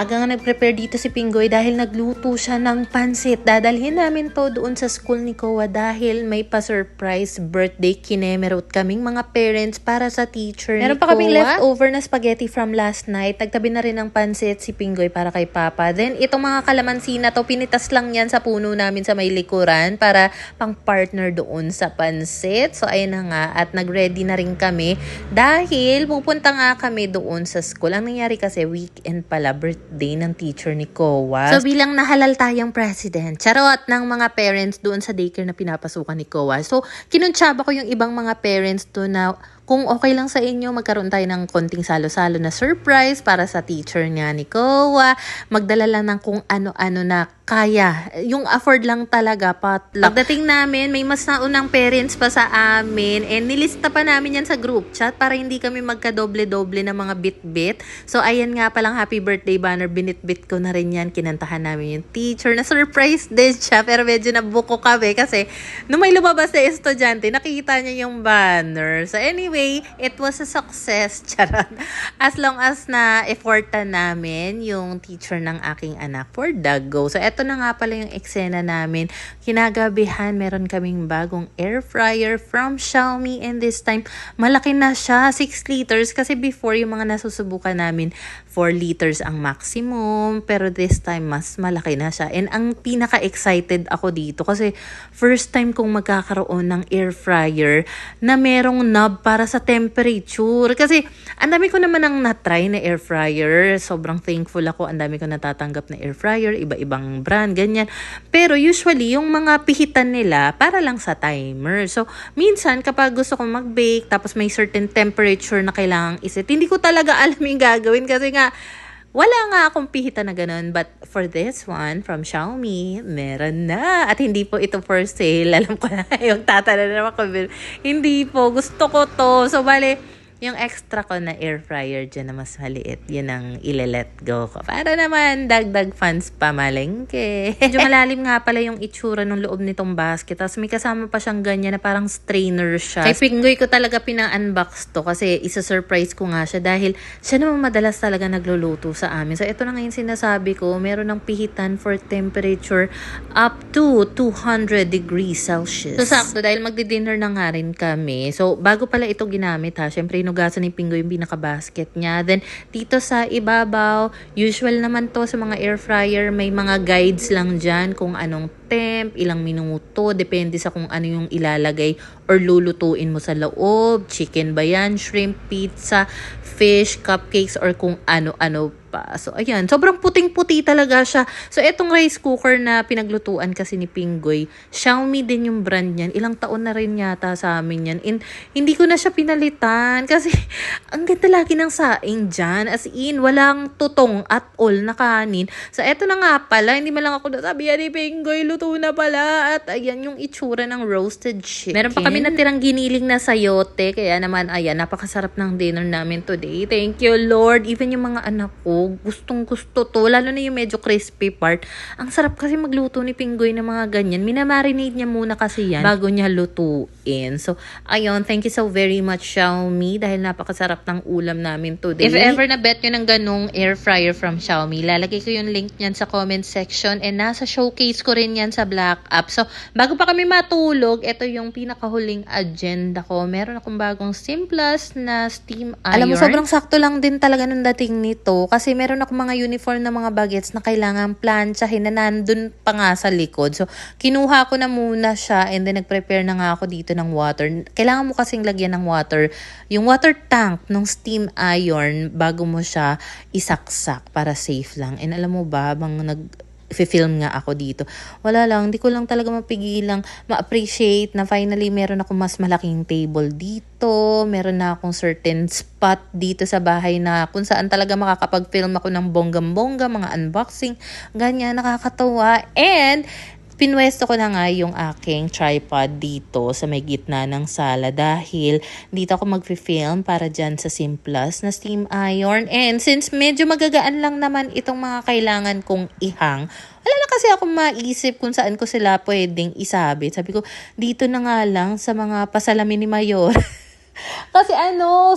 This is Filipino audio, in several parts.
Maaga nga nag-prepare dito si Pinggoy dahil nagluto siya ng pansit. Dadalhin namin to doon sa school ni Kowa dahil may pa-surprise birthday kinemerot kaming mga parents para sa teacher ni Kowa. Meron pa kaming leftover na spaghetti from last night. Tagtabi na rin ng pansit si Pinggoy para kay Papa. Then itong mga kalamansi na to, pinitas lang yan sa puno namin sa may likuran para pang partner doon sa pansit. So ayun na nga at nag-ready na rin kami dahil pupunta nga kami doon sa school. Ang nangyari kasi weekend pala, birthday ng teacher ni Kowa. So bilang nahalal tayong president, charot ng mga parents doon sa daycare na pinapasukan ni Kowa. So kinuntsaba ko yung ibang mga parents doon na kung okay lang sa inyo, magkaroon tayo ng konting salo-salo na surprise para sa teacher nga ni Kowa. Magdala lang ng kung ano-ano na kaya. Yung afford lang talaga, potluck. Pagdating namin, may mas naunang parents pa sa amin. And nilista pa namin yan sa group chat para hindi kami magka-doble-doble na mga bit-bit. So ayan nga palang happy birthday banner. Binit-bit ko na rin yan. Kinantahan namin yung teacher. Na surprise din siya. Pero medyo nabuko kami kasi nung may lumabas na estudyante, nakikita niya yung banner. So anyway, it was a success. Charot. As long as na effortan namin yung teacher ng aking anak for the go. So eto na nga pala yung eksena namin. Kinagabihan, meron kaming bagong air fryer from Xiaomi and this time, malaki na siya. 6 liters kasi before yung mga nasusubukan namin, 4 liters ang maximum. Pero this time, mas malaki na siya. And ang pinaka-excited ako dito kasi first time kong magkakaroon ng air fryer na merong knob para sa temperature. Kasi ang dami ko naman ang na-try na air fryer. Sobrang thankful ako. Ang dami ko natatanggap na air fryer. Iba-ibang brand, ganyan. Pero usually, yung mga pihitan nila para lang sa timer. So, minsan kapag gusto kong mag-bake, tapos may certain temperature na kailangang iset, hindi ko talaga alam yung gagawin kasi nga, wala nga akong pihitan na ganun. But for this one, from Xiaomi, meron na. At hindi po ito for sale. Alam ko na yung tatanong naman ko. Hindi po. Gusto ko to. So, bale, yung extra ko na air fryer dyan na mas maliit, yun ang ile-let go ko. Para naman, dagdag funds pa malengke. Medyo malalim nga pala yung itsura ng loob nitong basket. Tapos may kasama pa siyang ganyan na parang strainer siya. Kay Pinggoy ko talaga pinang-unbox to kasi isa-surprise ko nga siya dahil siya naman madalas talaga nagluluto sa amin. So ito na ngayon sinasabi ko, meron ng pihitan for temperature up to 200 degrees Celsius. So sakto dahil magdi-dinner na nga rin kami. So bago pala ito ginamit ha, syempre hinugasan ni Pinggoy yung pinaka-basket niya. Then, dito sa ibabaw, usual naman to sa mga air fryer, may mga guides lang dyan kung anong temp, ilang minuto, depende sa kung ano yung ilalagay or lulutuin mo sa loob. Chicken ba yan, shrimp, pizza, fish, cupcakes, or kung ano-ano pa. So, ayan. Sobrang puting-puti talaga siya. So, etong rice cooker na pinaglutuan kasi ni Pinggoy, Xiaomi din yung brand niyan. Ilang taon na rin yata sa amin yan. And hindi ko na siya pinalitan kasi ang ganda lagi ng saing dyan. As in, walang tutong at all na kanin. So, eto na nga pala. Hindi man lang ako nasabi yan ni Pinggoy, luto na pala. At ayan yung itsura ng roasted chicken. Meron pa kami natirang giniling na sayote. Kaya naman, ayan, napakasarap ng dinner namin today. Thank you, Lord. Even yung mga anak ko, gustong gusto to, lalo na yung medyo crispy part. Ang sarap kasi magluto ni Pinggoy ng mga ganyan. Minamarinate niya muna kasi yan bago niya lutuin. So, ayun, thank you so very much Xiaomi dahil napakasarap ng ulam namin today. If ever na bet nyo ng ganong air fryer from Xiaomi, lalagay ko yung link niyan sa comment section and nasa showcase ko rin yan sa Black App. So, bago pa kami matulog, ito yung pinakahuling agenda ko. Meron akong bagong Simplus na steam iron. Alam mo, sobrang sakto lang din talaga nung dating nito kasi meron akong mga uniform na mga bagets na kailangan planchahin na nandun pa nga sa likod. So, kinuha ko na muna siya and then nag-prepare na nga ako dito ng water. Kailangan mo kasing lagyan ng water, yung water tank ng steam iron bago mo siya isaksak para safe lang. And alam mo ba, bang film nga ako dito. Wala lang, hindi ko lang talaga mapigilang ma-appreciate na finally meron ako mas malaking table dito. Meron na akong certain spot dito sa bahay na kung saan talaga makakapag-film ako ng bonggang-bongga, mga unboxing, ganyan, nakakatawa. And pinwesto ko na nga yung aking tripod dito sa may gitna ng sala dahil dito ako mag-film para dyan sa Simplus na steam iron. And since medyo magagaan lang naman itong mga kailangan kong ihang, wala na kasi ako maisip kung saan ko sila pwedeng isabit. Sabi ko, dito na nga lang sa mga pasalamin ni Mayor. Kasi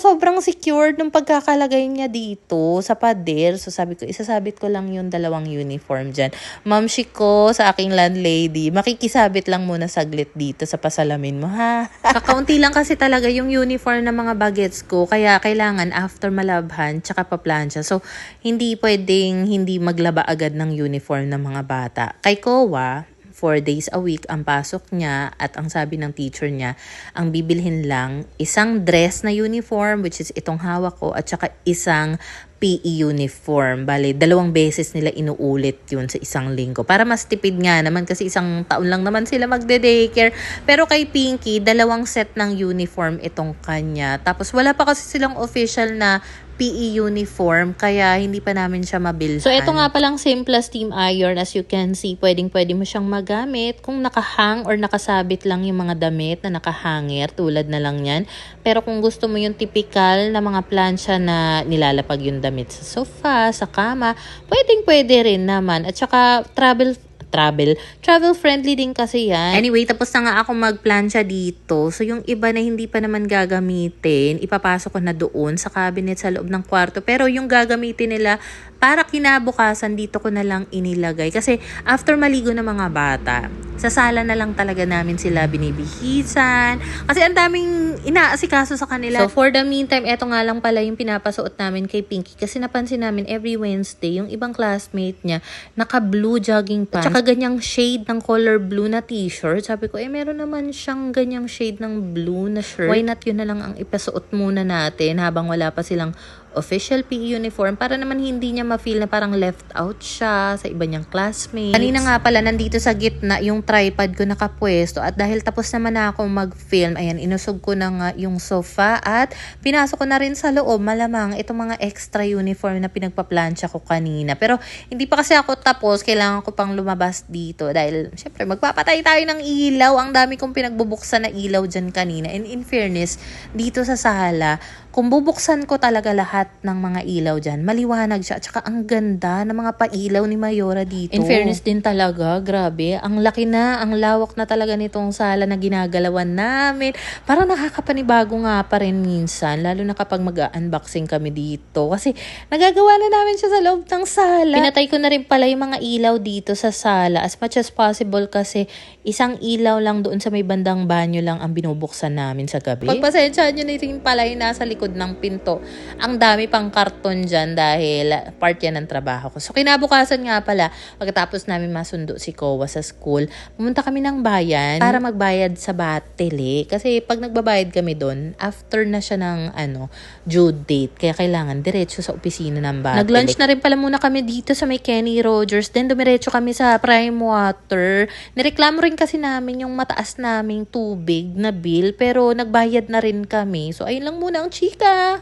sobrang secured nung pagkakalagay niya dito sa pader. So sabi ko, isasabit ko lang yung dalawang uniform dyan. Ma'am Shiko, sa aking landlady, makikisabit lang muna saglit dito sa pasalamin mo, ha? Kakaunti lang kasi talaga yung uniform ng mga bagets ko. Kaya kailangan after malabhan, tsaka paplansya. So, hindi pwedeng hindi maglaba agad ng uniform ng mga bata. Kay Kowa, 4 days a week ang pasok niya at ang sabi ng teacher niya, ang bibilhin lang isang dress na uniform, which is itong hawak ko, at saka isang PE uniform. Bale, 2 beses nila inuulit yun sa isang linggo. Para mas tipid nga naman kasi isang taon lang naman sila magde-daycare. Pero kay Pinky, 2 set ng uniform itong kanya. Tapos wala pa kasi silang official na PE uniform, kaya hindi pa namin siya mabilhan. So, ito nga palang simple steam iron. As you can see, pwede mo siyang magamit kung nakahang or nakasabit lang yung mga damit na nakahanger, tulad na lang yan. Pero kung gusto mo yung typical na mga plancha na nilalapag yung damit sa sofa, sa kama, pwede rin naman. At saka travel friendly din kasi yan. Anyway, tapos na nga ako magplansya dito. So, yung iba na hindi pa naman gagamitin, ipapasok ko na doon sa cabinet sa loob ng kwarto. Pero yung gagamitin nila, para kinabukasan, dito ko na lang inilagay. Kasi after maligo ng mga bata, sa sala na lang talaga namin sila binibihisan. Kasi ang daming inaasikaso sa kanila. So, for the meantime, eto nga lang pala yung pinapasuot namin kay Pinky. Kasi napansin namin every Wednesday, yung ibang classmate niya, naka-blue jogging pants. At saka ganyang shade ng color blue na t-shirt. Sabi ko, meron naman siyang ganyang shade ng blue na shirt. Why not yun na lang ang ipasuot muna natin habang wala pa silang official PE uniform, para naman hindi niya ma-feel na parang left out siya sa iba niyang classmates. Kanina nga pala, nandito sa gitna yung tripod ko nakapwesto, at dahil tapos naman na akong mag-film, ayan, inusog ko na nga yung sofa at pinasok ko na rin sa loob, malamang itong mga extra uniform na pinagpaplansya ko kanina. Pero hindi pa kasi ako tapos, kailangan ko pang lumabas dito dahil syempre magpapatay tayo ng ilaw. Ang dami kong pinagbubuksan na ilaw dyan kanina, and in fairness, dito sa sala, kung bubuksan ko talaga lahat ng mga ilaw dyan, maliwanag siya. At saka ang ganda ng mga pailaw ni Mayora dito. In fairness din talaga, grabe. Ang laki na, ang lawak na talaga nitong sala na ginagalawan namin. Parang nakakapanibago nga pa rin minsan, lalo na kapag mag-unboxing kami dito. Kasi nagagawa na namin siya sa loob ng sala. Pinatay ko na rin pala yung mga ilaw dito sa sala as much as possible, kasi isang ilaw lang doon sa may bandang banyo lang ang binubuksan namin sa gabi. Pagpasensyahan nyo na rin pala yung nasa likod ng pinto. Ang dami pang karton dyan dahil part yan ng trabaho ko. So, kinabukasan nga pala, pagkatapos namin masundo si Kowa sa school, pumunta kami ng bayan para magbayad sa batili. Kasi pag nagbabayad kami doon, after na siya ng due date. Kaya kailangan diretso sa opisina ng batili. Nag-lunch na rin pala muna kami dito sa may Kenny Rogers. Then dumiretso kami sa Prime Water. Nireklamo rin kasi namin yung mataas naming tubig na bill, pero nagbayad na rin kami. So, ayun lang muna ang chika.